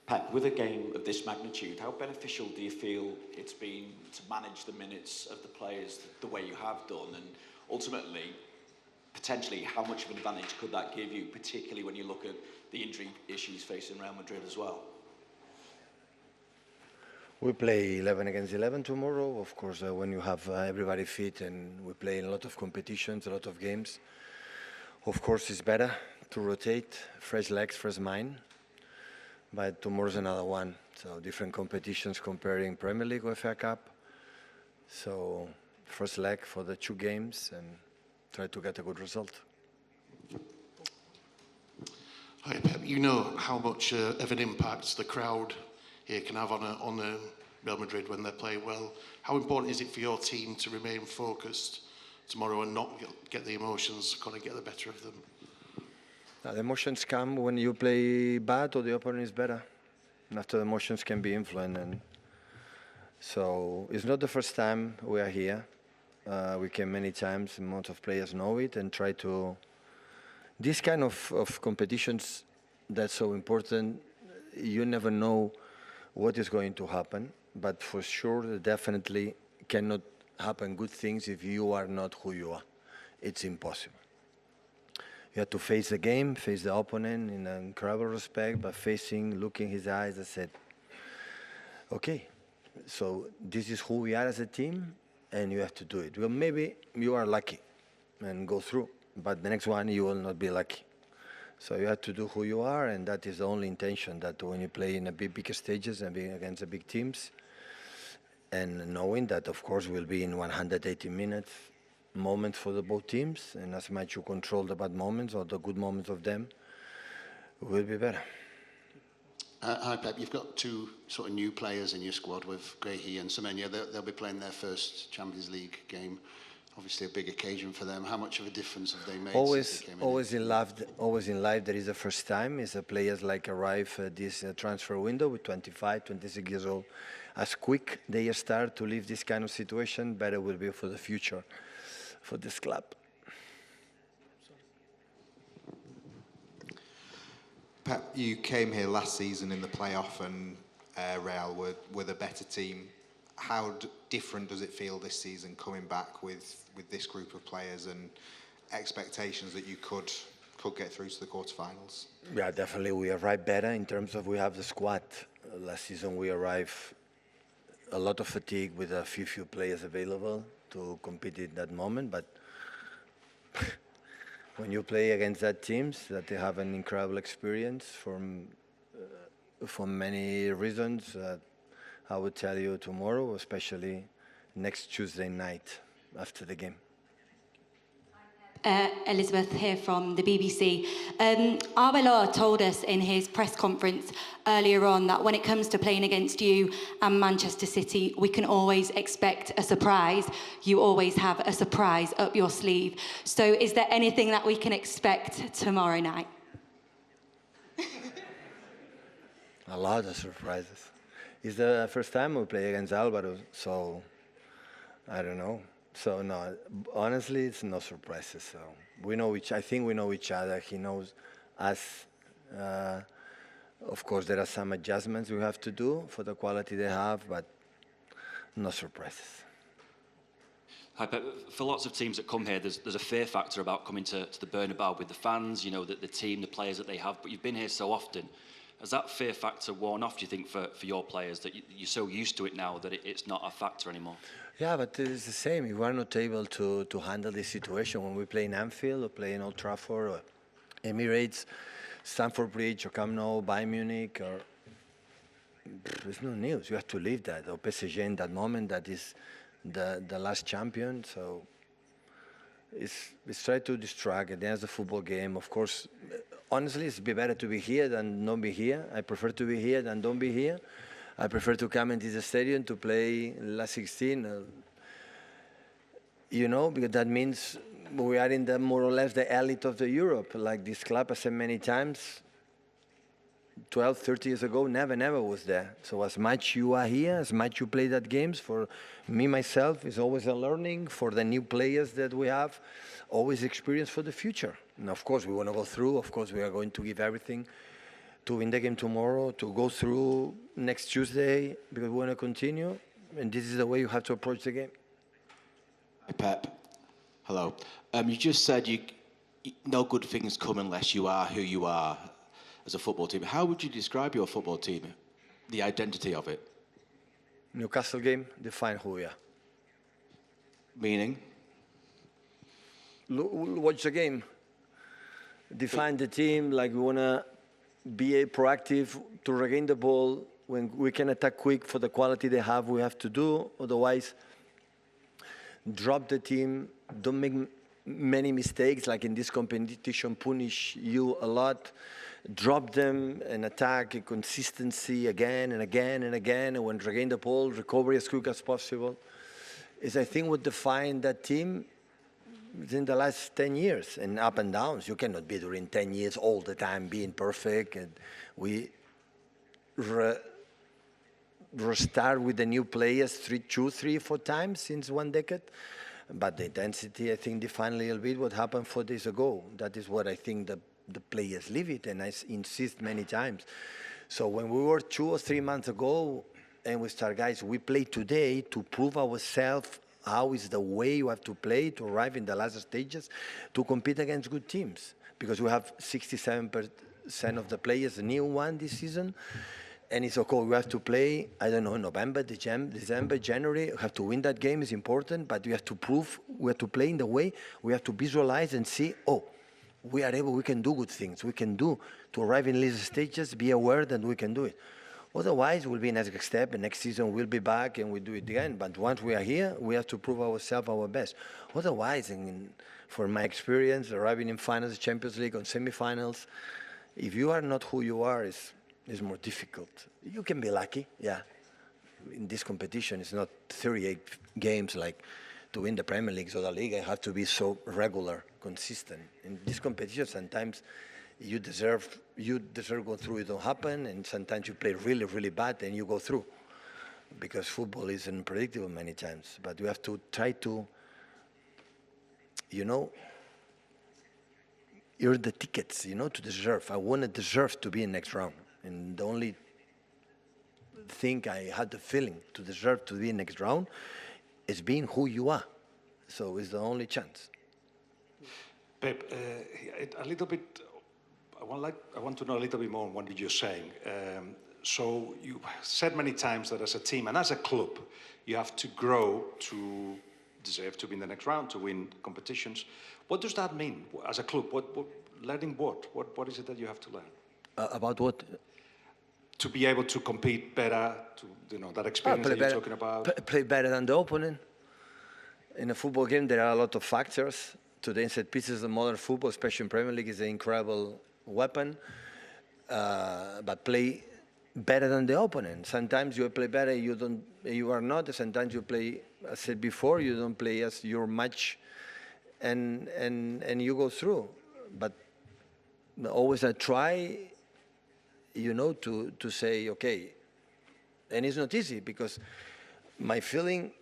Pep, with a game of this magnitude, how beneficial do you feel it's been to manage the minutes of the players the way you have done? And ultimately, potentially, how much of an advantage could that give you, particularly when you look at the injury issues facing Real Madrid as well? We play 11 against 11 tomorrow. Of course, when you have everybody fit and we play in a lot of competitions, a lot of games, of course it's better to rotate, fresh legs, fresh mind. But tomorrow's another one. So different competitions comparing Premier League or FA Cup. So first leg for the 2 games and try to get a good result. Hi Pep, you know how much of an impact the crowd here can have on Real Madrid when they play well. How important is it for your team to remain focused tomorrow and not get the emotions kind of get the better of them? The emotions come when you play bad or the opponent is better. And after the emotions can be influenced. And so it's not the first time we are here. We came many times, a lot of players know it and try to... This kind of competitions, that's so important. You never know what is going to happen, but for sure, definitely cannot happen good things if you are not who you are. It's impossible. You have to face the game, face the opponent in an incredible respect, but looking his eyes, I said, okay, so this is who we are as a team, and you have to do it. Well, maybe you are lucky and go through, but the next one you will not be lucky. So you have to do who you are, and that is the only intention, that when you play in a bigger stages and being against the big teams, and knowing that, of course, we'll be in 180 minutes, moments for the both teams, and as much you control the bad moments or the good moments of them, will be better. Hi Pep, you've got 2 sort of new players in your squad with Guehi and Semenya. They'll be playing their first Champions League game. Obviously a big occasion for them. How much of a difference have they made since they came in? Always in life there is a first time. It's players like arrive at this transfer window with 25, 26 years old. As quick they start to leave this kind of situation, better will be for the future for this club. Pep, you came here last season in the playoff and Real were the better team. How different does it feel this season coming back with this group of players and expectations that you could get through to the quarterfinals? Yeah, definitely we arrived better in terms of we have the squad. Last season we arrived a lot of fatigue with a few players available to compete in that moment, but when you play against that teams that they have an incredible experience for many reasons, I would tell you tomorrow, especially next Tuesday night after the game. Elizabeth here from the BBC. Arbeloa told us in his press conference earlier on that when it comes to playing against you and Manchester City, we can always expect a surprise. You always have a surprise up your sleeve. So is there anything that we can expect tomorrow night? A lot of surprises. It's the first time we play against Alvaro, so I don't know. So no, honestly, it's no surprises. So I think we know each other. He knows us. Of course, there are some adjustments we have to do for the quality they have, but no surprises. Hi, Pep. For lots of teams that come here, there's a fear factor about coming to the Bernabeu with the fans, you know, the team, the players that they have. But you've been here so often. Has that fear factor worn off, do you think, for your players, that you're so used to it now that it's not a factor anymore? Yeah, but it's the same. If we are not able to handle this situation when we play in Anfield or play in Old Trafford or Emirates, Stamford Bridge or Camp Nou, Bayern Munich, or there's no news. You have to leave that. Or PSG in that moment, that is the last champion. So it's try to distract. And there's the football game. Of course, honestly, it's better to be here than not be here. I prefer to be here than don't be here. I prefer to come into the stadium to play last 16. You know, because that means we are in the more or less the elite of the Europe. Like this club, I said many times, 12, 30 years ago, never was there. So as much you are here, as much you play that games, for me, myself, is always a learning. For the new players that we have, always experience for the future. And of course, we want to go through. Of course, we are going to give everything to win the game tomorrow, to go through next Tuesday, because we want to continue, and this is the way you have to approach the game. Hi, Pep. Hello. You just said no good things come unless you are who you are as a football team. How would you describe your football team, the identity of it? Newcastle game define who we are. Meaning? Watch the game. Define the team like we want to be proactive to regain the ball. When we can attack quick for the quality they have, we have to do. Otherwise, drop the team. Don't make many mistakes like in this competition, punish you a lot. Drop them and attack in consistency again and again and again. And when regain the ball, recover as quick as possible. Is I think what defined that team in the last 10 years, and up and downs. You cannot be during 10 years all the time being perfect. And we restart with the new players 2, 3, 4 times since 1 decade. But the intensity, I think, defined a little bit what happened 4 days ago. That is what I think the players live it, and I insist many times. So when we were 2 or 3 months ago, and we start, guys, we play today to prove ourselves how is the way you have to play to arrive in the last stages to compete against good teams. Because we have 67% of the players, a new one this season. And it's okay, we have to play, I don't know, November, December, January. We have to win that game, is important, but we have to prove, we have to play in the way, we have to visualize and see, we are able, we can do good things. We can do to arrive in later stages, be aware that we can do it. Otherwise, we'll be next step, and next season we'll be back and we'll do it again. But once we are here, we have to prove ourselves our best. Otherwise, for my experience, arriving in finals, Champions League, on semifinals, if you are not who you are, it's more difficult. You can be lucky, yeah. In this competition, it's not 38 games like to win the Premier League or the league. I have to be so regular, consistent. In this competition, sometimes you deserve go through, it don't happen, and sometimes you play really, really bad and you go through. Because football is unpredictable many times. But you have to try to, earn the tickets, to deserve. I want to deserve to be in next round. And the only thing I had the feeling to deserve to be in next round is being who you are. So it's the only chance. Pep, a little bit, I want to know a little bit more on what you're saying. So you said many times that as a team and as a club, you have to grow to deserve to be in the next round, to win competitions. What does that mean as a club? Learning what? What is it that you have to learn? About what? To be able to compete better, that experience that you're talking about. Play better than the opponent. In a football game, there are a lot of factors. Today, set pieces of modern football, especially in Premier League, is an incredible weapon. But play better than the opponent. Sometimes you play better, you are not. Sometimes you play, as I said before, you don't play as your match, and you go through. But always I try, to say, okay, and it's not easy because my feeling,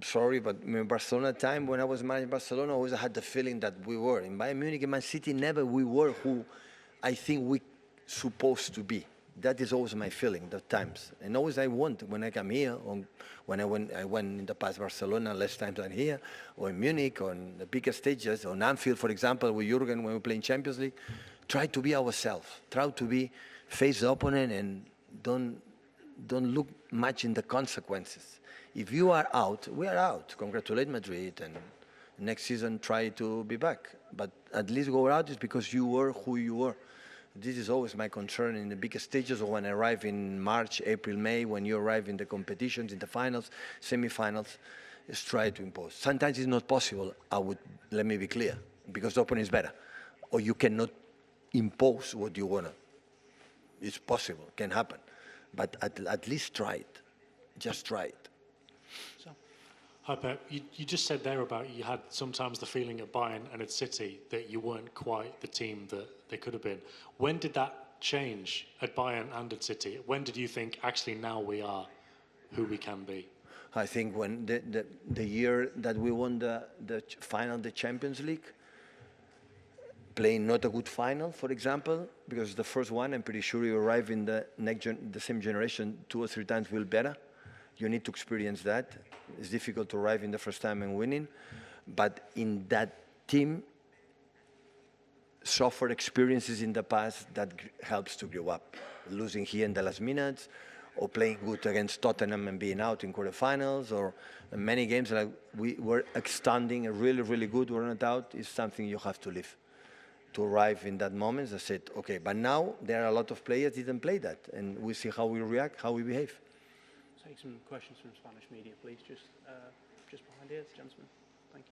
sorry, but in Barcelona time, when I was managing Barcelona, I always had the feeling that we were. In Bayern Munich and Man City, never we were who I think we supposed to be. That is always my feeling at times. And always I want, when I come here, or when I went in the past Barcelona less times than here, or in Munich, or on the bigger stages, on Anfield, for example, with Jurgen when we play in Champions League, try to be ourselves. Try to be, face the opponent and don't look much in the consequences. If you are out, we are out. Congratulate Madrid, and next season try to be back. But at least go out is because you were who you were. This is always my concern in the biggest stages, or when I arrive in March, April, May, when you arrive in the competitions, in the finals, semi-finals, is try to impose. Sometimes it's not possible, let me be clear, because the opponent is better. Or you cannot impose what you want to. It's possible, can happen. But at least try it. Just try it. So, hi, Pep. You just said there about you had sometimes the feeling at Bayern and at City that you weren't quite the team that they could have been. When did that change at Bayern and at City? When did you think, actually, now we are who we can be? I think when the year that we won the final, the Champions League, playing not a good final, for example, because the first one, I'm pretty sure you arrive in the the same generation 2 or 3 times will better. You need to experience that. It's difficult to arrive in the first time and winning, but in that team, suffer experiences in the past that helps to grow up. Losing here in the last minutes, or playing good against Tottenham and being out in quarterfinals, or many games like we were outstanding and really, really good, we're not out, is something you have to live. To arrive in that moment, I said, okay, but now there are a lot of players didn't play that, and we see how we react, how we behave. Take some questions from Spanish media, please. Just behind here, gentlemen.